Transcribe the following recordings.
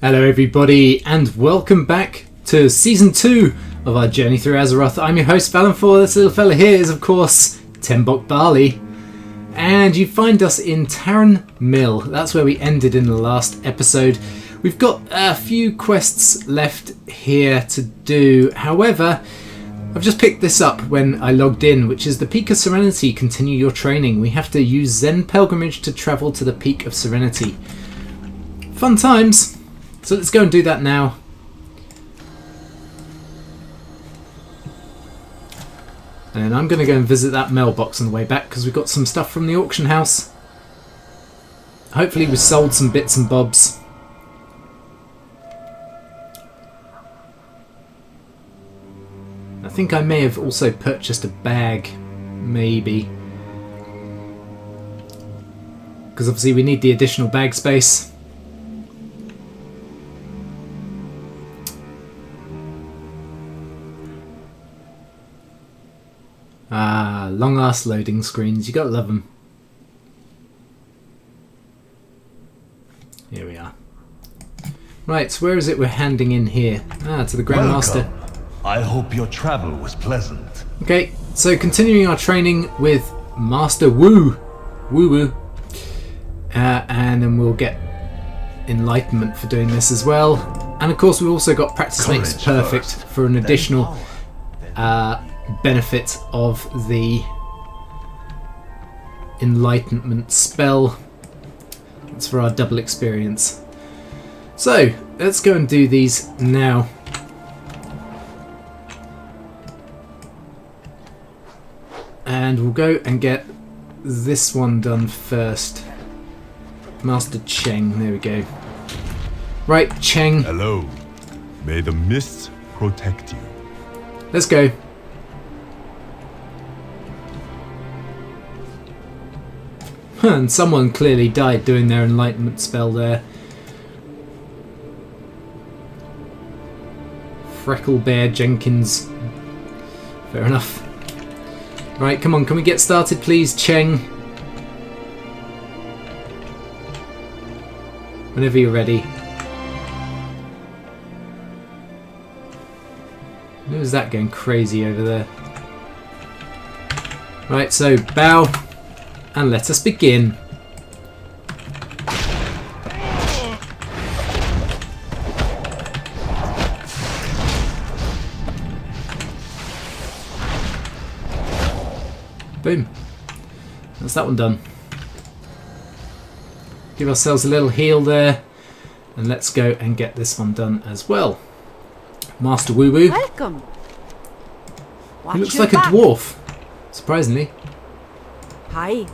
Hello everybody and welcome back to Season 2 of our journey through Azeroth. I'm your host Valenfor. This little fella here is of course Tembok Barley. And you find us in Tarren Mill. That's where we ended in the last episode. We've got a few quests left here to do. However, I've just picked this up when I logged in, which is the Peak of Serenity. Continue your training. We have to use Zen Pilgrimage to travel to the Peak of Serenity. Fun times. So let's go and do that now. And I'm going to go and visit that mailbox on the way back because we've got some stuff from the auction house. Hopefully we've sold some bits and bobs. I think I may have also purchased a bag, maybe. Because obviously we need the additional bag space. Ah, long ass loading screens, you gotta love them. Here we are. Right, so where is it we're handing in here? Ah, to the Grandmaster. Welcome. I hope your travel was pleasant. Okay, so continuing our training with Master Woo. Woo. And then we'll get enlightenment for doing this as well. And of course we've also got Practice Makes Perfect for an additional benefit of the enlightenment spell. It's for our double experience. So let's go and do these now. And we'll go and get this one done first. Master Cheng, there we go. Right, Cheng. Hello. May the mists protect you. Let's go. And someone clearly died doing their enlightenment spell there. Freckle Bear Jenkins. Fair enough. Right, come on, can we get started please, Cheng? Whenever you're ready. Who's that going crazy over there? Right, so bow. And let us begin. Boom. That's that one done. Give ourselves a little heal there. And let's go and get this one done as well. Master Woo Woo. Welcome. He looks like a dwarf. Surprisingly. Hi.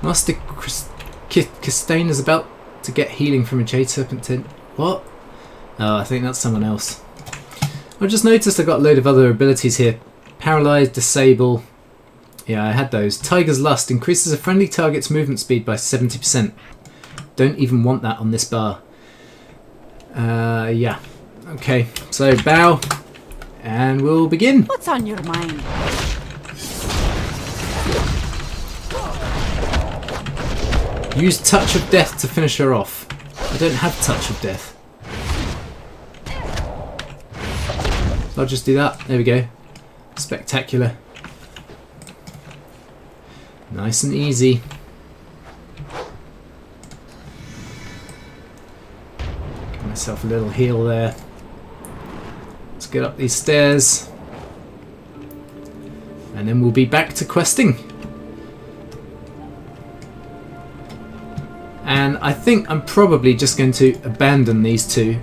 Master Castaigne is about to get healing from a Jade Serpent Tint. What? Oh, I think that's someone else. I've just noticed I've got a load of other abilities here. Paralyze, Disable. Yeah, I had those. Tiger's Lust increases a friendly target's movement speed by 70%. Don't even want that on this bar. Yeah. Okay, so bow. And we'll begin. What's on your mind? Use Touch of Death to finish her off. I don't have Touch of Death. I'll just do that. There we go. Spectacular. Nice and easy. Give myself a little heal there. Let's get up these stairs. And then we'll be back to questing. And I think I'm probably just going to abandon these two,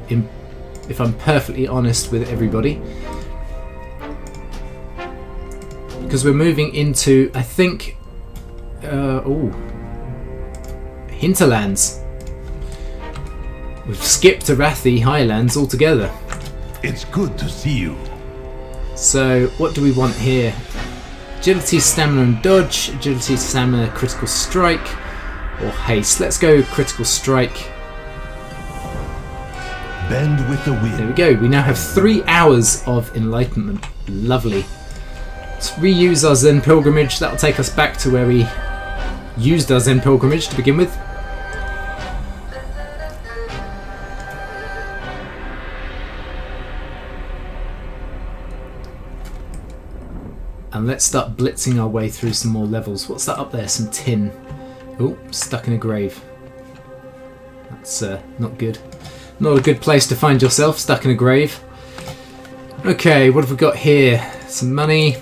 if I'm perfectly honest with everybody. Because we're moving into, I think, Hinterlands. We've skipped Arathi Highlands altogether. It's good to see you. So, what do we want here? Agility, Stamina and Dodge. Agility, Stamina, Critical Strike. Or Haste. Let's go Critical Strike. Bend with the wind. There we go. We now have 3 hours of enlightenment. Lovely. Let's reuse our Zen Pilgrimage. That'll take us back to where we used our Zen Pilgrimage to begin with. And let's start blitzing our way through some more levels. What's that up there? Some tin. Oh, stuck in a grave. That's not good. Not a good place to find yourself, stuck in a grave. Okay, what have we got here? Some money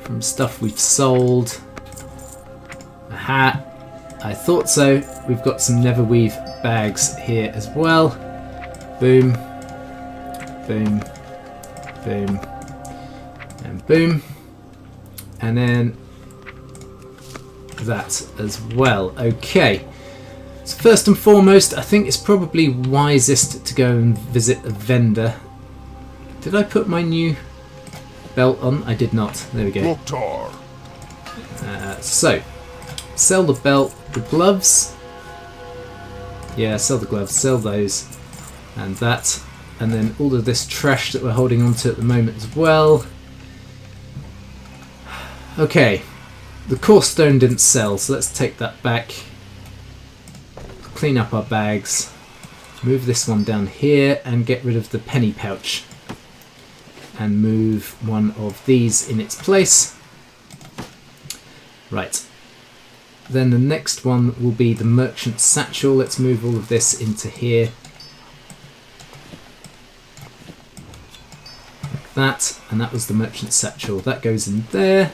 from stuff we've sold. A hat. I thought so. We've got some Neverweave bags here as well. Boom. Boom. Boom. And boom. And then that as well. Okay. So first and foremost, I think it's probably wisest to go and visit a vendor. Did I put my new belt on? I did not. There we go. So, sell the belt, the gloves. Yeah, sell the gloves, sell those. And that. And then all of this trash that we're holding on to at the moment as well. Okay. The core stone didn't sell, so let's take that back. Clean up our bags. Move this one down here and get rid of the penny pouch. And move one of these in its place. Right. Then the next one will be the merchant satchel. Let's move all of this into here. Like that. And that was the merchant satchel. That goes in there.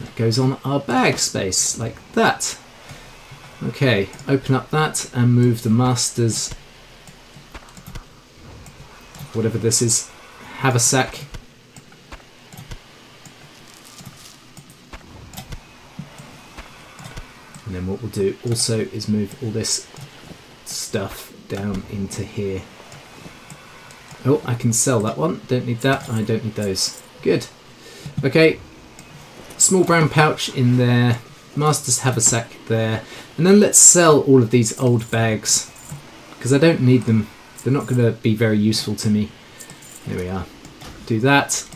That goes on our bag space like that. Okay, open up that and move the master's, whatever this is, haversack. And then what we'll do also is move all this stuff down into here. Oh, I can sell that one. Don't need that. I don't need those. Good. Okay. Small brown pouch in there. Master's haversack there. And then let's sell all of these old bags. Because I don't need them. They're not going to be very useful to me. There we are. Do that.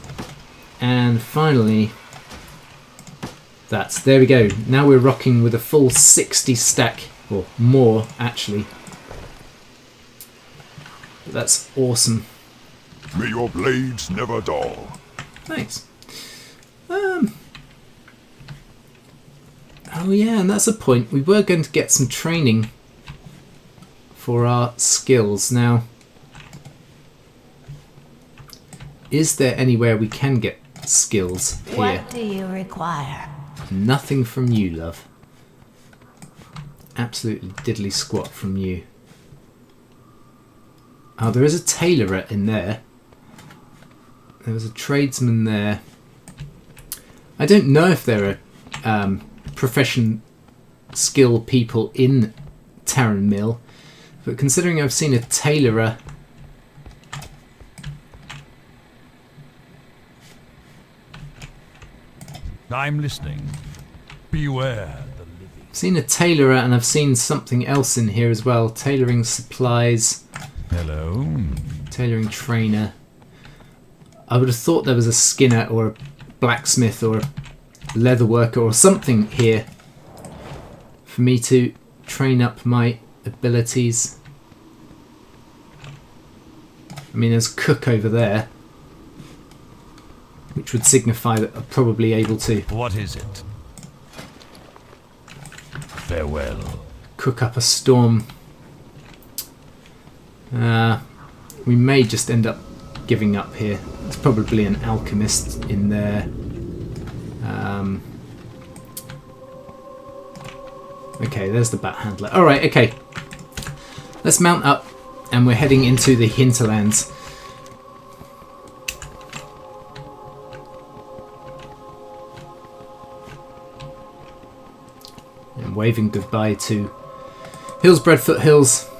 And finally, that. There we go. Now we're rocking with a full 60 stack. Or more, actually. That's awesome. May your blades never dull. Thanks. Oh yeah, and that's a point. We were going to get some training for our skills. Now, is there anywhere we can get skills here? What do you require? Nothing from you, love. Absolutely diddly squat from you. Oh, there is a tailorer in there. There was a tradesman there. I don't know if there are profession skill people in Tarren Mill, but considering I've seen a tailorer, I'm listening. Beware the living. I've seen a tailorer and I've seen something else in here as well. Tailoring supplies. Hello. Tailoring trainer. I would have thought there was a skinner or a blacksmith or a leather worker or something here for me to train up my abilities. I mean, there's a cook over there, which would signify that I'm probably able to What is it? Farewell. cook up a storm. We may just end up giving up here. There's probably an alchemist in there. Okay, there's the bat handler. Alright, okay. Let's mount up and we're heading into the hinterlands. And waving goodbye to Hillsbred Foothills.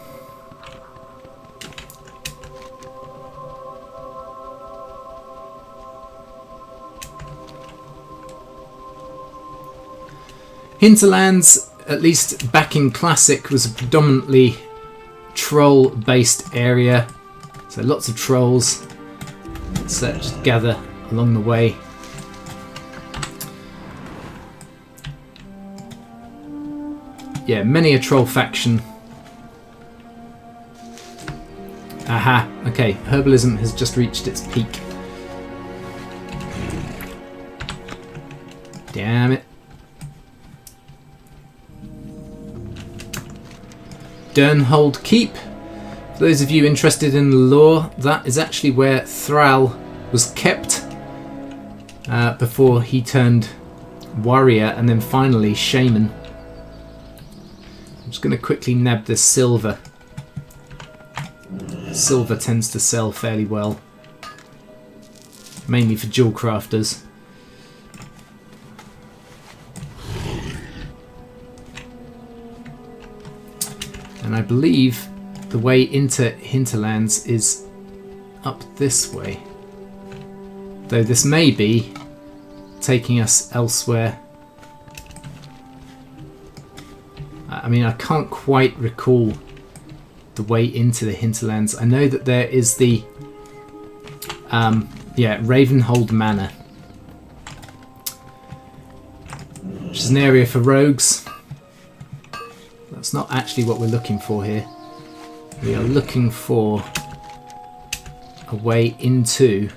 Hinterlands, at least back in Classic, was a predominantly troll-based area. So lots of trolls that just gather along the way. Yeah, many a troll faction. Aha, okay, herbalism has just reached its peak. Damn it. Durnhold Keep. For those of you interested in the lore, that is actually where Thrall was kept before he turned warrior and then finally shaman. I'm just going to quickly nab this silver. Silver tends to sell fairly well, mainly for jewel crafters. And I believe the way into Hinterlands is up this way. Though this may be taking us elsewhere. I mean, I can't quite recall the way into the Hinterlands. I know that there is the Ravenhold Manor, which is an area for rogues. That's not actually what we're looking for here. We are looking for a way into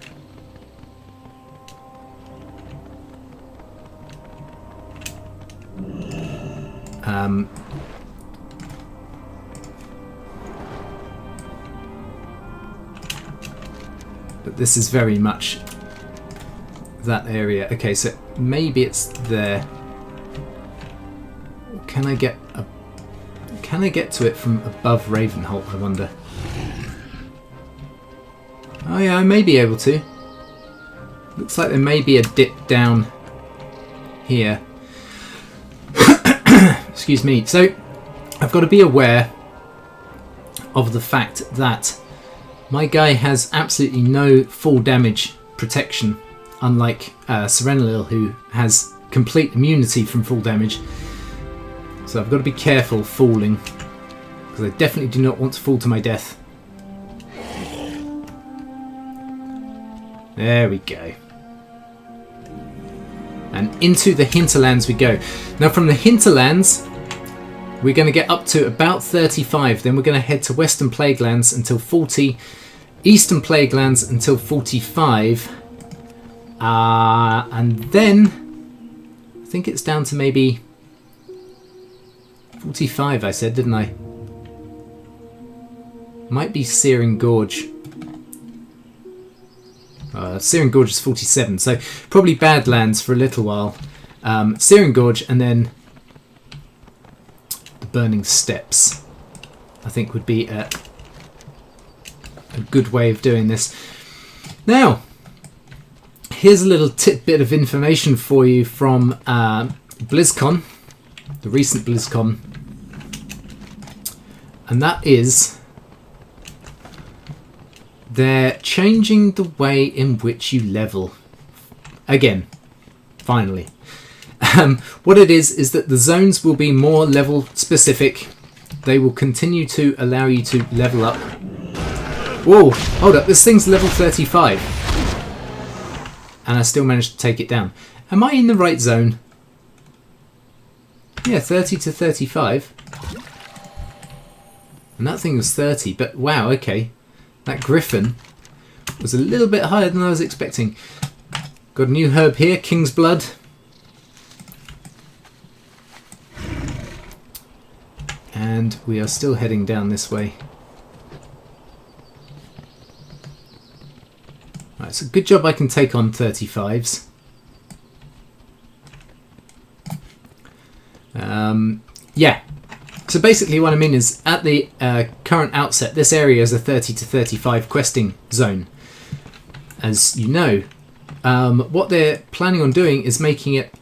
but this is very much that area. Okay, so maybe it's there. Can I get to it from above Ravenholt, I wonder? Oh yeah, I may be able to. Looks like there may be a dip down here. Excuse me. So I've got to be aware of the fact that my guy has absolutely no full damage protection, unlike Serenalil, who has complete immunity from full damage. So I've got to be careful falling, because I definitely do not want to fall to my death. There we go. And into the Hinterlands we go. Now from the Hinterlands, we're going to get up to about 35. Then we're going to head to Western Plaguelands until 40. Eastern Plaguelands until 45. And then I think it's down to maybe 45, I said, didn't I? Might be Searing Gorge. Searing Gorge is 47, so probably Badlands for a little while. Searing Gorge and then the Burning Steppes, I think, would be a good way of doing this. Now, here's a little tidbit of information for you from BlizzCon, the recent BlizzCon, and that is they're changing the way in which you level. Again, finally. What it is that the zones will be more level specific. They will continue to allow you to level up. Whoa, hold up, this thing's level 35. And I still managed to take it down. Am I in the right zone? Yeah, 30 to 35. And that thing was 30, but wow, okay. That Griffin was a little bit higher than I was expecting. Got a new herb here, King's Blood. And we are still heading down this way. Right, so good job I can take on 35s. Yeah. So basically what I mean is, at the current outset, this area is a 30 to 35 questing zone. As you know, what they're planning on doing is making it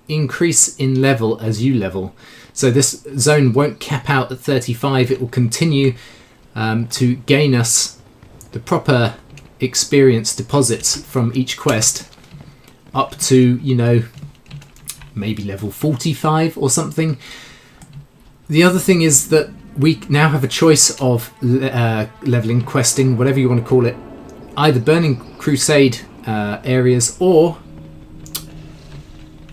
increase in level as you level. So this zone won't cap out at 35, it will continue to gain us the proper experience deposits from each quest up to, you know, maybe level 45 or something. The other thing is that we now have a choice of leveling, questing, whatever you want to call it, either Burning Crusade areas or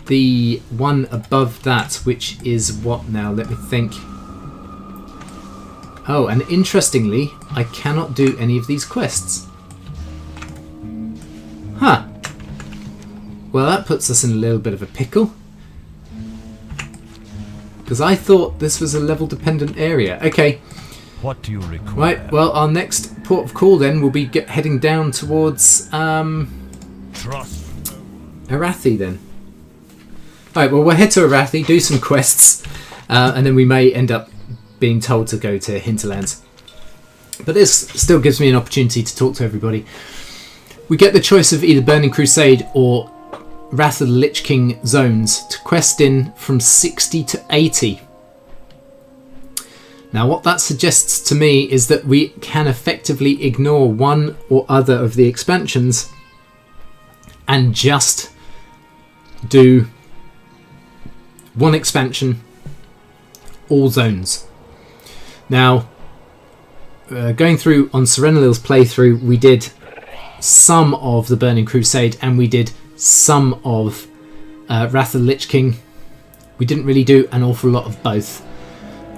the one above that, which is what now? Let me think. Oh, and interestingly, I cannot do any of these quests. Huh. Well, that puts us in a little bit of a pickle. Because I thought this was a level-dependent area. Okay. What do you require? Right, well, our next port of call then will be heading down towards Trust. Arathi then. Alright, well, we'll head to Arathi, do some quests, and then we may end up being told to go to Hinterlands. But this still gives me an opportunity to talk to everybody. We get the choice of either Burning Crusade or Wrath of the Lich King zones to quest in from 60 to 80. Now what that suggests to me is that we can effectively ignore one or other of the expansions and just do one expansion, all zones. Now, going through on Serenalil's playthrough, we did some of the Burning Crusade and we did some of Wrath of the Lich King. We didn't really do an awful lot of both.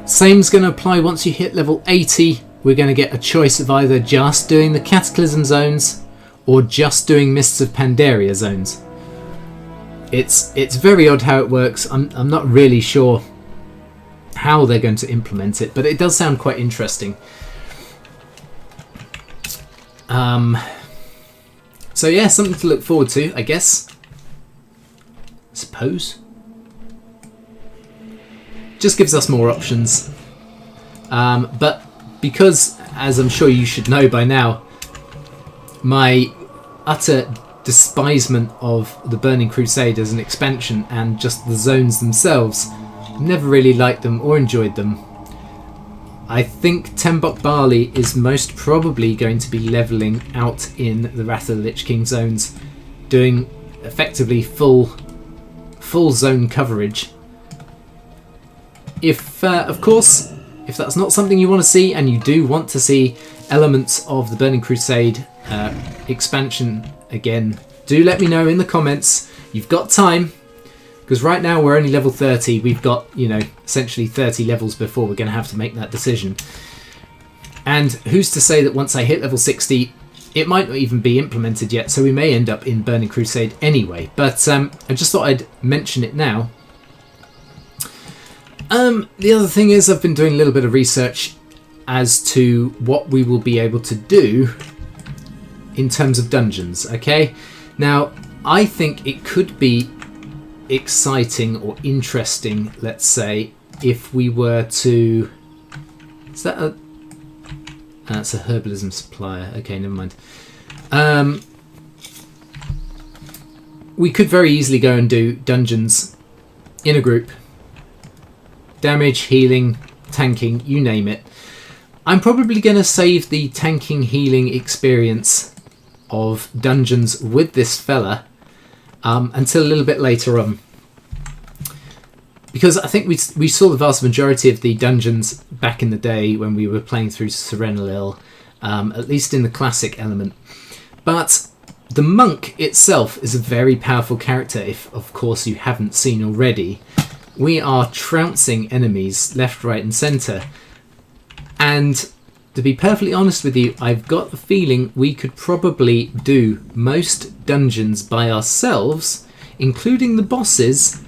Same's going to apply once you hit level 80. We're going to get a choice of either just doing the Cataclysm zones or just doing Mists of Pandaria zones. It's very odd how it works. I'm not really sure how they're going to implement it, but it does sound quite interesting. So yeah, something to look forward to, I guess. I suppose. Just gives us more options. But because, as I'm sure you should know by now, my utter despisement of the Burning Crusade as an expansion and just the zones themselves, never really liked them or enjoyed them. I think Tembok Barley is most probably going to be levelling out in the Wrath of the Lich King zones, doing effectively full zone coverage. If, of course, if that's not something you want to see and you do want to see elements of the Burning Crusade expansion again, do let me know in the comments. You've got time. Because right now we're only level 30, we've got, you know, essentially 30 levels before we're going to have to make that decision. And who's to say that once I hit level 60, it might not even be implemented yet, so we may end up in Burning Crusade anyway. But I just thought I'd mention it now. The other thing is I've been doing a little bit of research as to what we will be able to do in terms of dungeons, okay? Now, I think it could be exciting or interesting, let's say, if we were to... Is that a... That's a herbalism supplier. Okay, never mind. We could very easily go and do dungeons in a group. Damage, healing, tanking, you name it. I'm probably going to save the tanking, healing experience of dungeons with this fella until a little bit later on, because I think we saw the vast majority of the dungeons back in the day when we were playing through Serenalil, at least in the classic element. But the monk itself is a very powerful character, if of course you haven't seen already. We are trouncing enemies left, right and centre, and to be perfectly honest with you, I've got the feeling we could probably do most dungeons by ourselves, including the bosses,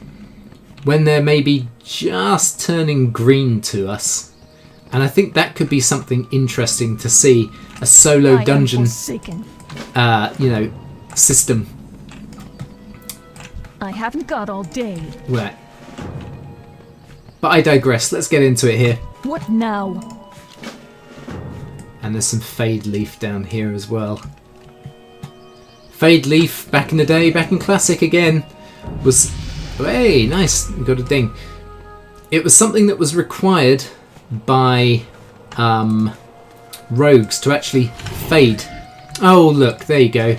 when they're maybe just turning green to us. And I think that could be something interesting to see, a solo dungeon, you know, system. I haven't got all day. Right. But I digress, let's get into it here. What now? And there's some Fade Leaf down here as well. Fade Leaf, back in the day, back in Classic again, was... Hey, nice, we got a ding. It was something that was required by rogues to actually fade. Oh, look, there you go.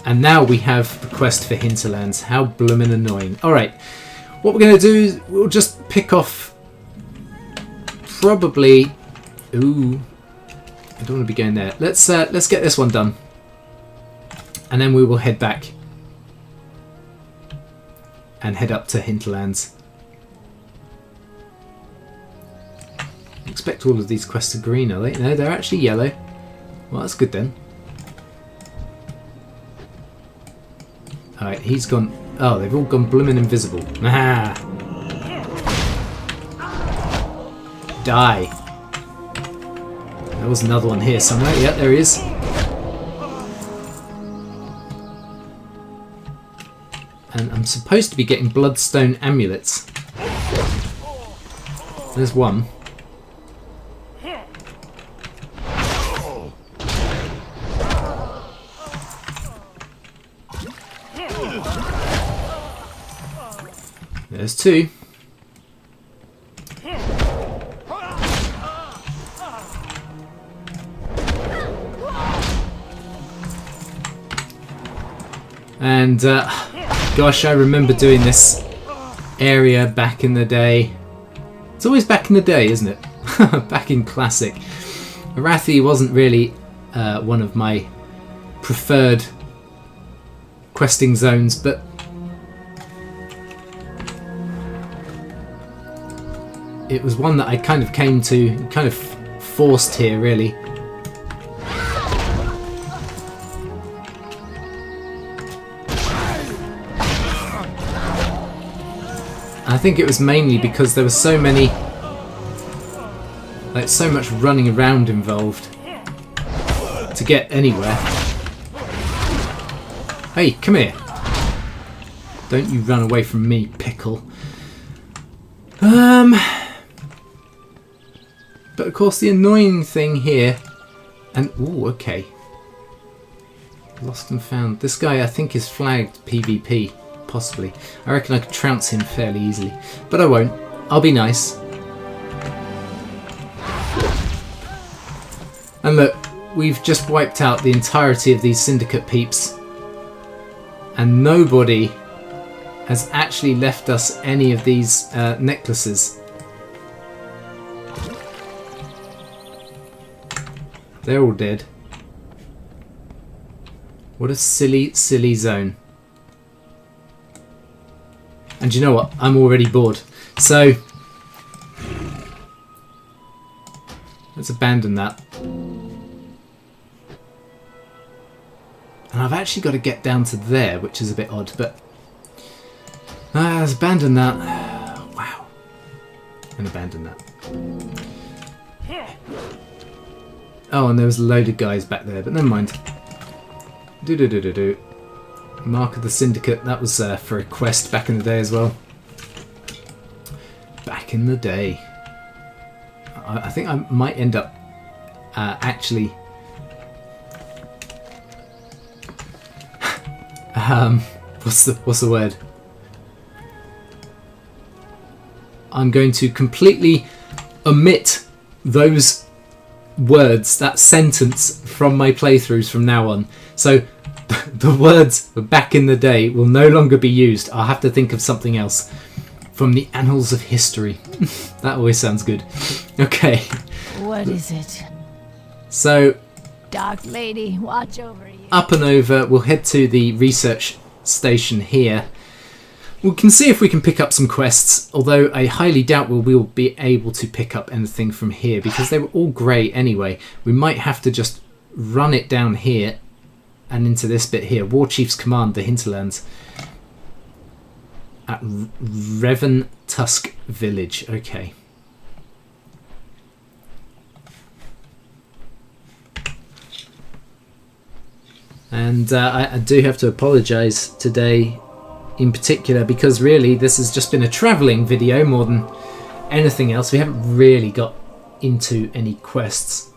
And now we have a quest for Hinterlands. How bloomin' annoying. Alright, what we're going to do is we'll just pick off probably... Ooh... I don't want to be going there. Let's get this one done, and then we will head back and head up to Hinterlands. I expect all of these quests are green, are they? No, they're actually yellow. Well, that's good then. Alright, he's gone... Oh, they've all gone bloomin' invisible. Ah! Die. There was another one here somewhere. Yeah, there he is. And I'm supposed to be getting bloodstone amulets. There's one. There's two. And gosh, I remember doing this area back in the day. It's always back in the day, isn't it? Back in Classic. Arathi wasn't really one of my preferred questing zones, but it was one that I kind of came to, kind of forced here, really. I think it was mainly because there were so many, like so much running around involved to get anywhere. Hey, come here. Don't you run away from me, pickle. But of course the annoying thing here, and ooh, okay. Lost and found. This guy I think is flagged PvP. Possibly. I reckon I could trounce him fairly easily. But I won't. I'll be nice. And look, we've just wiped out the entirety of these syndicate peeps. And nobody has actually left us any of these necklaces. They're all dead. What a silly, silly zone. And you know what? I'm already bored. So let's abandon that. And I've actually got to get down to there, which is a bit odd, but let's abandon that. Wow. And abandon that. Oh, and there was a load of guys back there, but never mind. Do. Mark of the Syndicate, that was for a quest back in the day as well. Back in the day. I think I might end up actually what's the word? I'm going to completely omit those words, that sentence from my playthroughs from now on. So the words back in the day will no longer be used. I'll have to think of something else from the annals of history. That always sounds good. Okay. What is it? So, Dark Lady, watch over you. up and over, we'll head to the research station here. We can see if we can pick up some quests, although I highly doubt we'll be able to pick up anything from here because they were all grey anyway. We might have to just run it down here and into this bit here. War Chief's Command, the Hinterlands. At Revan Tusk Village. Okay. And I do have to apologise today in particular because really this has just been a travelling video more than anything else. We haven't really got into any quests.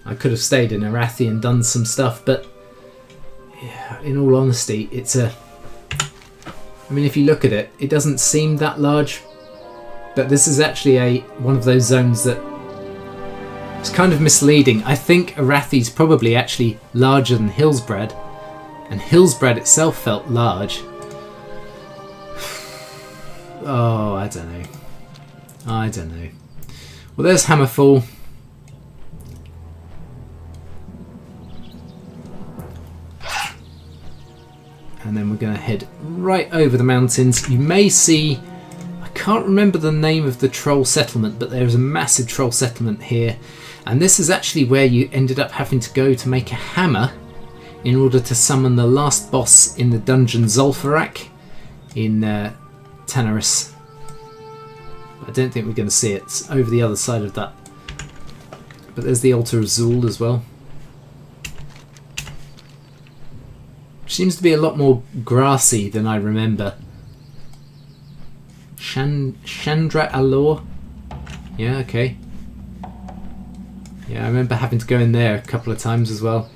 I could have stayed in Arathi and done some stuff, but yeah, in all honesty, it's a... I mean, if you look at it, it doesn't seem that large, but this is actually one of those zones that is kind of misleading. I think Arathi's probably actually larger than Hillsbrad, and Hillsbrad itself felt large. Oh, I don't know. I don't know. Well, there's Hammerfall. And then we're going to head right over the mountains. You may see, I can't remember the name of the troll settlement, but there's a massive troll settlement here. And this is actually where you ended up having to go to make a hammer in order to summon the last boss in the dungeon Zul'Farrak in Tanaris. I don't think we're going to see it. It's over the other side of that. But there's the Altar of Zul as well. Which seems to be a lot more grassy than I remember. Chandra Alor? Yeah, okay. Yeah, I remember having to go in there a couple of times as well.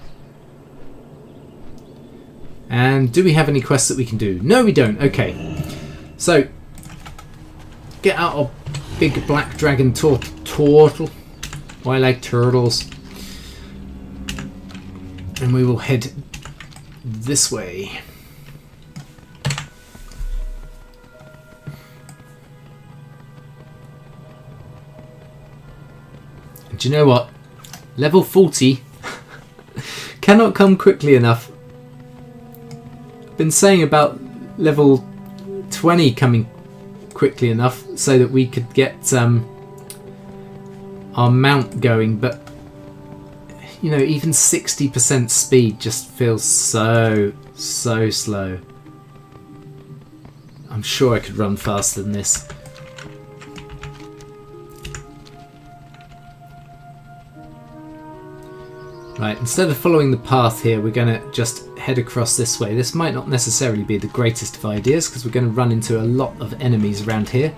And do we have any quests that we can do? No, we don't. Okay. So, get out our big black dragon turtle. I like turtles. And we will head this way. And do you know what? Level 40 cannot come quickly enough. I've been saying about level 20 coming quickly enough so that we could get our mount going, but you know, even 60% speed just feels so slow. I'm sure I could run faster than this. Right, instead of following the path here, we're going to just head across this way. This might not necessarily be the greatest of ideas because we're going to run into a lot of enemies around here.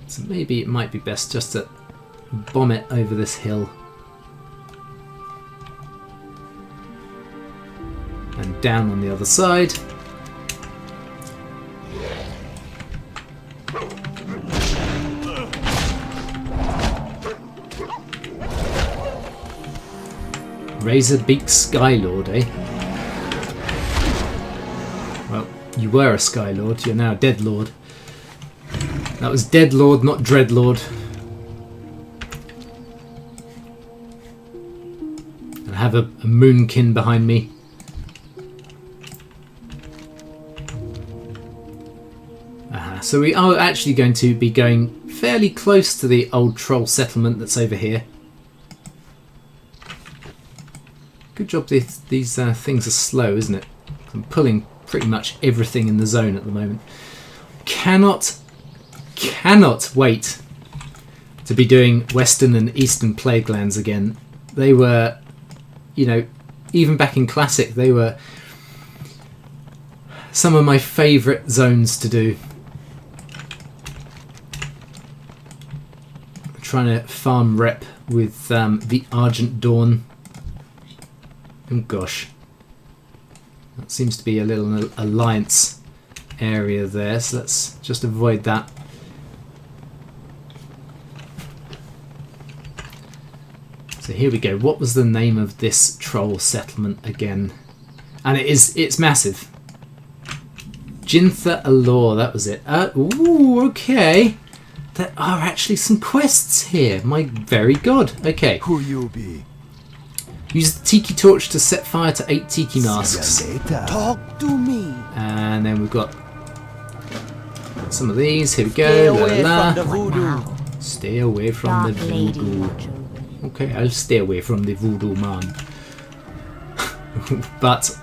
So maybe it might be best just to bomb it over this hill. And down on the other side. Razorbeak Skylord, eh? Well, you were a Skylord, you're now a Deadlord. That was Deadlord, not Dreadlord. And I have a Moonkin behind me. So we are actually going to be going fairly close to the old troll settlement that's over here. Good job these things are slow, isn't it? I'm pulling pretty much everything in the zone at the moment. Cannot wait to be doing Western and Eastern Plaguelands again. They were, you know, even back in Classic, they were some of my favourite zones to do. I'm trying to farm rep with the Argent Dawn. Oh gosh, that seems to be a little alliance area there, so let's just avoid that. So here we go. What was the name of this troll settlement again? And it's massive. Jintha Alor, that was it. Ooh, okay. There are actually some quests here. My very god. Okay. Who you be? Use the tiki torch to set fire to 8 tiki masks. Talk to me. And then we've got some of these. Here we go. La, la, la. Stay away from the voodoo. Okay, I'll stay away from the voodoo man. But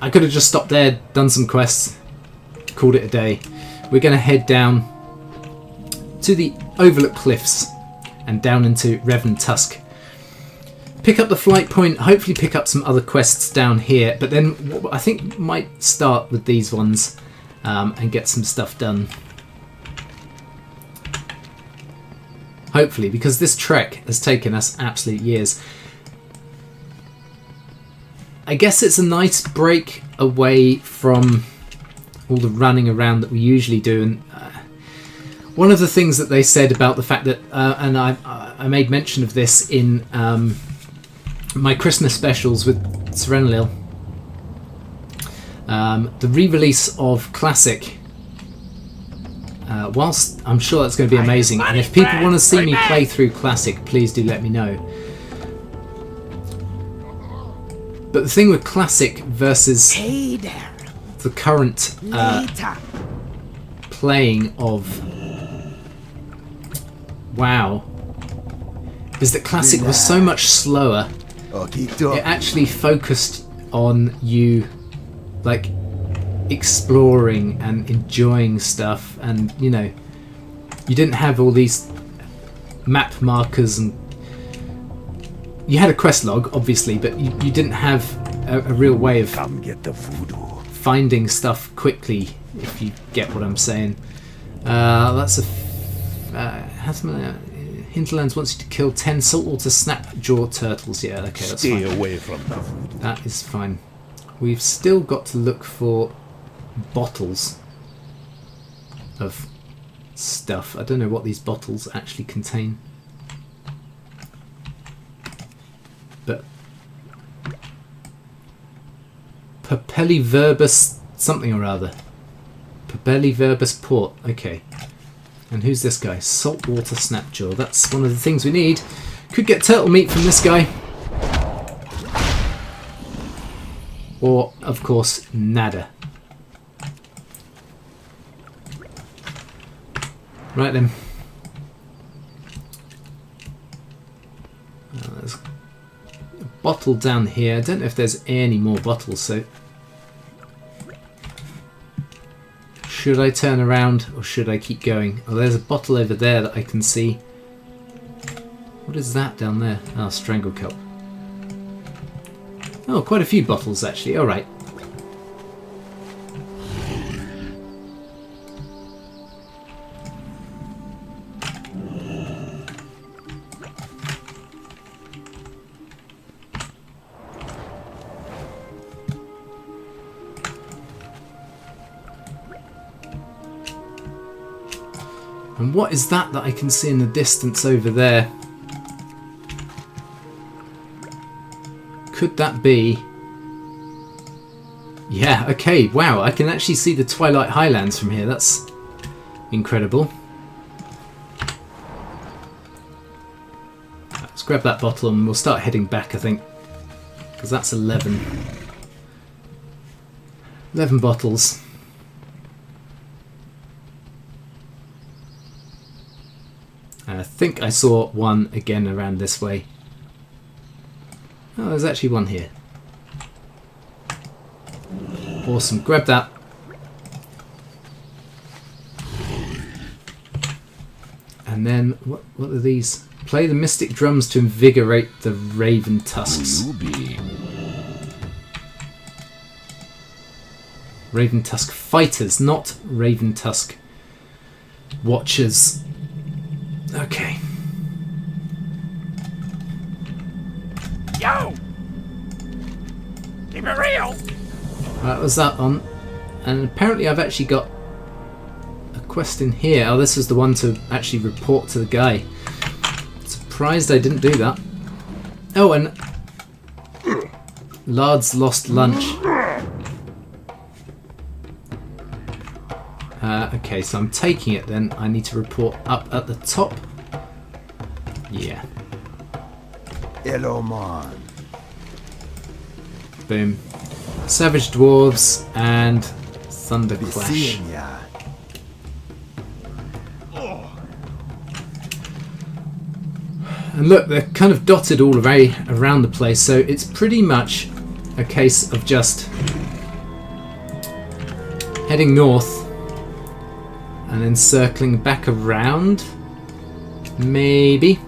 I could have just stopped there, done some quests, called it a day. We're going to head down to the Overlook Cliffs and down into Revan Tusk. Pick up the flight point, hopefully pick up some other quests down here, but then I think might start with these ones and get some stuff done. Hopefully, because this trek has taken us absolute years. I guess it's a nice break away from all the running around that we usually do. And one of the things that they said about the fact that, and I made mention of this in my Christmas specials with Serenlil, the re-release of Classic, whilst I'm sure that's going to be amazing, and if people want to see me play through Classic, please do let me know. But the thing with Classic versus the current playing of wow, is that Classic was so much slower. It actually focused on you, like, exploring and enjoying stuff, and you know, you didn't have all these map markers, and you had a quest log obviously, but you didn't have a real way of finding stuff quickly, if you get what I'm saying. That's a Hinterlands wants you to kill 10 saltwater snapjaw turtles. Yeah, okay, that's fine. Stay away from the food. That is fine. We've still got to look for bottles of stuff. I don't know what these bottles actually contain. But Papilliverbus something or other. Papilliverbus port. Okay. And who's this guy? Saltwater snapjaw. That's one of the things we need. Could get turtle meat from this guy. Or, of course, nada. Right then. There's a bottle down here. I don't know if there's any more bottles, so... Should I turn around or should I keep going? Oh, there's a bottle over there that I can see. What is that down there? Oh, strangle kelp. Oh, quite a few bottles actually. Alright. And what is that I can see in the distance over there? Could that be... Yeah, okay, wow, I can actually see the Twilight Highlands from here. That's incredible. Let's grab that bottle and we'll start heading back, I think. Because that's 11. 11 bottles. I think I saw one again around this way. Oh, there's actually one here. Awesome, grab that. And then, what are these? Play the mystic drums to invigorate the raven tusks. Raven tusk fighters, not raven tusk watchers. Okay. Yo! Keep it real! That was that one. And apparently I've actually got a quest in here. Oh, this is the one to actually report to the guy. Surprised I didn't do that. Oh, and Lard's lost lunch. Okay, so I'm taking it then. I need to report up at the top. Yeah. Hello, man. Boom. Savage Dwarves and Thunder Clash. And look, they're kind of dotted all around the place, so it's pretty much a case of just heading north and then circling back around, maybe.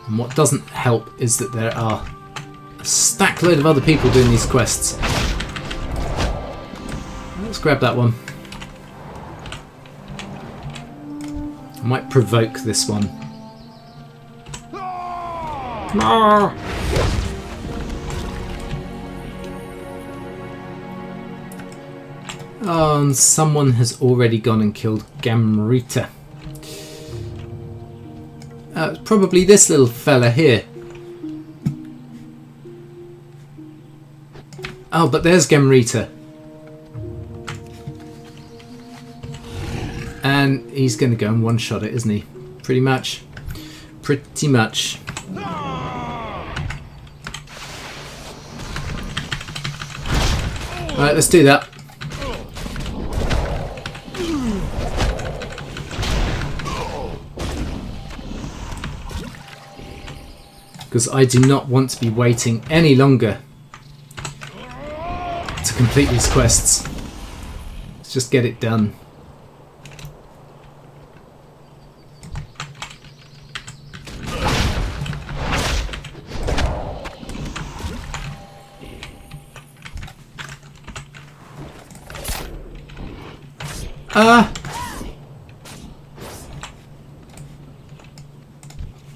And what doesn't help is that there are a stack load of other people doing these quests. Let's grab that one. I might provoke this one. Oh, and someone has already gone and killed Gamrita. It's probably this little fella here. Oh, but there's Gamrita. And he's going to go and one-shot it, isn't he? Pretty much. Pretty much. Alright, let's do that. because I do not want to be waiting any longer to complete these quests. Let's just get it done.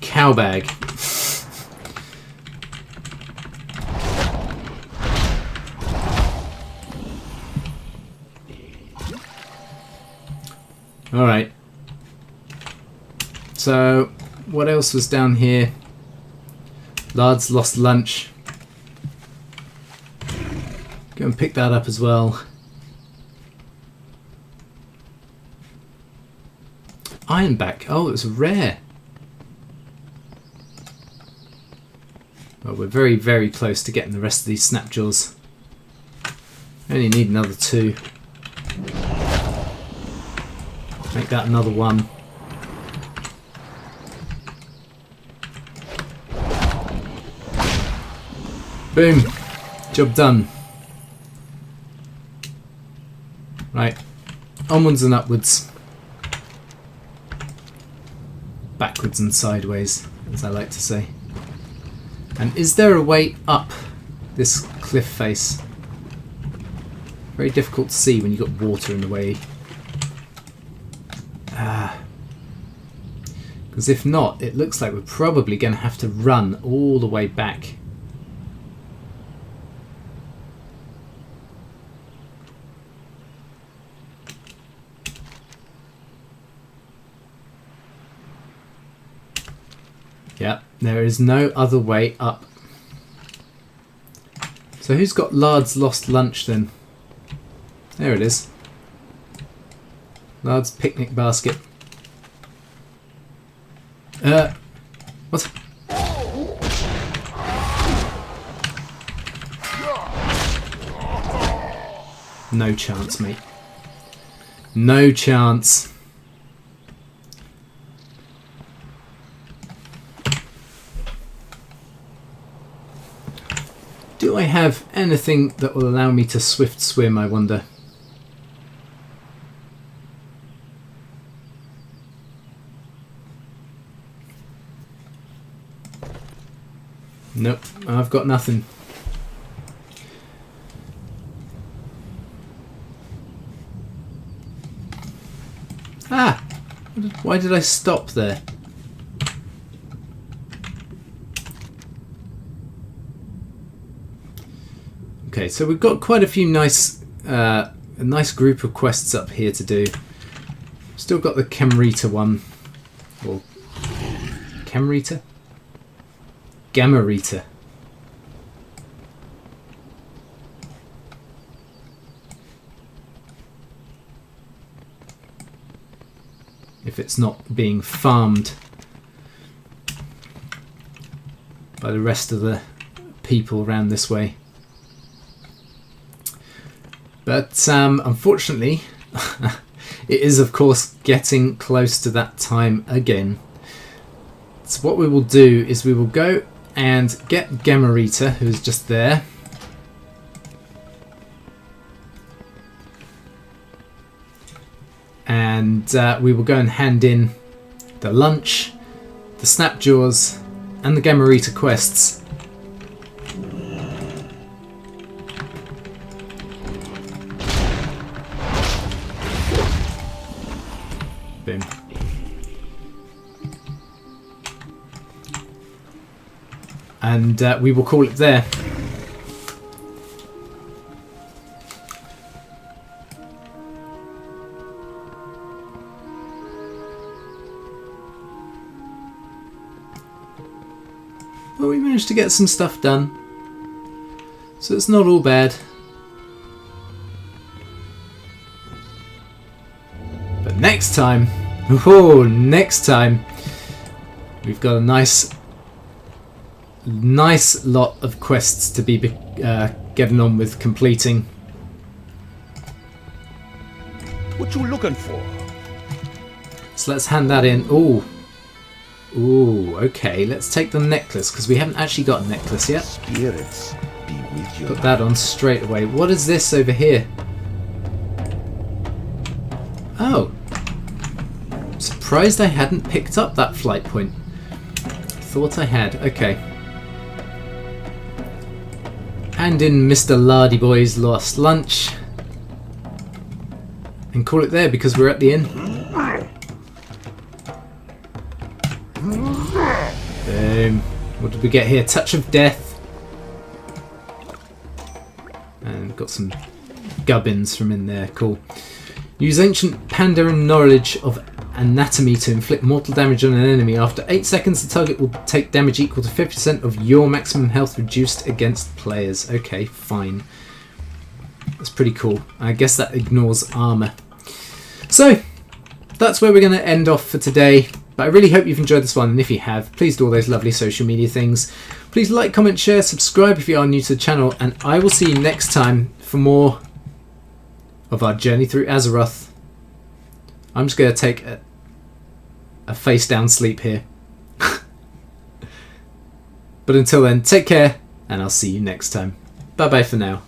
Cowbag. Alright. So, what else was down here? Lard's lost lunch. Go and pick that up as well. Ironback. Oh, it was rare. Well, we're very, very close to getting the rest of these snapjaws. Only need another 2. Make that another 1. Boom. Job done. Right. Onwards and upwards. Backwards and sideways, as I like to say. And is there a way up this cliff face? Very difficult to see when you've got water in the way. Because if not, it looks like we're probably going to have to run all the way back. Yeah, there is no other way up. So who's got Lard's lost lunch then? There it is. Lard's picnic basket. What? No chance, mate. No chance. Do I have anything that will allow me to swift swim, I wonder? Nope, I've got nothing. Ah! Why did I stop there? Okay, so we've got quite a few nice, a nice group of quests up here to do. Still got the Camarita one, or Camarita? Gamarita. If it's not being farmed by the rest of the people around this way. But unfortunately, it is of course getting close to that time again. So what we will do is we will go and get Gamarita, who's just there. And we will go and hand in the lunch, the Snapjaws, and the Gamarita quests. Boom. And we will call it there. Well, we managed to get some stuff done, so it's not all bad. But next time, next time, we've got a nice lot of quests to be getting on with completing. What you looking for? So let's hand that in. Ooh, Ooh, okay, let's take the necklace, because we haven't actually got a necklace yet. Spirits be with you. Put that on straight away. What is this over here? Oh. Surprised I hadn't picked up that flight point. Thought I had. Okay. Hand in Mr. Lardyboy's lost lunch. And call it there because we're at the inn. Boom. What did we get here? Touch of Death. And got some gubbins from in there. Cool. Use ancient Pandaren knowledge of anatomy to inflict mortal damage on an enemy. After 8 seconds, the target will take damage equal to 50% of your maximum health reduced against players. Okay, fine. That's pretty cool. I guess that ignores armor. So, that's where we're going to end off for today. But I really hope you've enjoyed this one, and if you have, please do all those lovely social media things. Please like, comment, share, subscribe if you are new to the channel, and I will see you next time for more of our journey through Azeroth. I'm just going to take a face down sleep here. But until then, take care, and I'll see you next time. Bye bye for now.